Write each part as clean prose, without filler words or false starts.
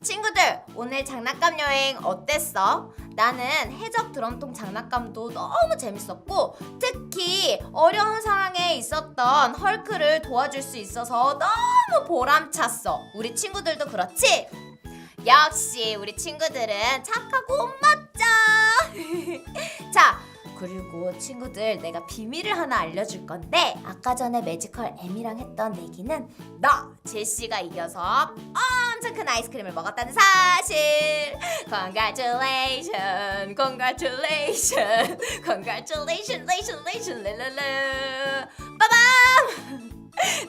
친구들, 오늘 장난감 여행 어땠어? 나는 해적 드럼통 장난감도 너무 재밌었고, 특히 어려운 상황에 있었던 헐크를 도와줄 수 있어서 너무 보람찼어. 우리 친구들도 그렇지? 역시 우리 친구들은 착하고 멋져. 자, 그리고 친구들, 내가 비밀을 하나 알려줄 건데, 아까 전에 매지컬 M이랑 했던 내기는 나 제시가 이겨서 엄청 큰 아이스크림을 먹었다는 사실. Congratulations, congratulations, congratulations, 랄랄라. 빠밤.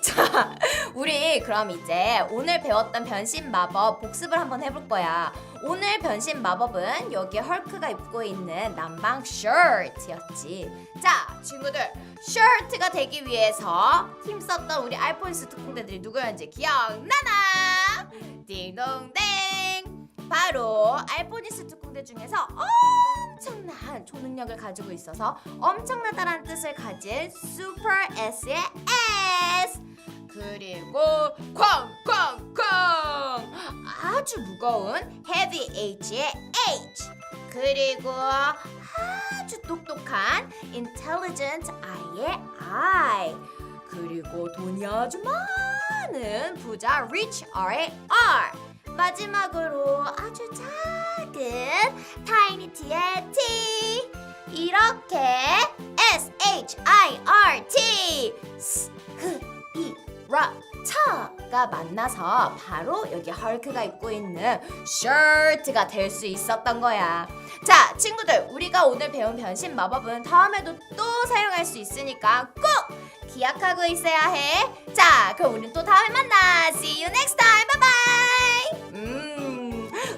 자, 우리 그럼 이제 오늘 배웠던 변신 마법 복습을 한번 해볼 거야. 오늘 변신 마법은 여기 헐크가 입고 있는 남방 셔츠였지. 자, 친구들, 셔츠가 되기 위해서 힘썼던 우리 알포닉스 특공대들이 누구였는지 기억나나? 띵동댕! 바로 알포닉스 특공대 중에서 엄청난 초능력을 가지고 있어서 엄청나다라는 뜻을 가진 슈퍼 S의 S, 그리고 쾅쾅쾅 아주 무거운 헤비 H의 H, 그리고 아주 똑똑한 intelligent I의 I, 그리고 돈이 아주 많은 부자 rich R의 R, 마지막으로 아주 작은 tiny T의 T, 이렇게 SHIRT 스크이러차가 만나서 바로 여기 헐크가 입고 있는 셔츠가 될 수 있었던 거야. 자, 친구들, 우리가 오늘 배운 변신 마법은 다음에도 또 사용할 수 있으니까 꼭 기억하고 있어야 해. 자, 그럼 우린 또 다음에 만나. See you next time. Bye bye.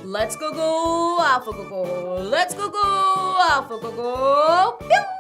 Let's go go, Alpho go go. Let's go go, Alpho go go. 뿅.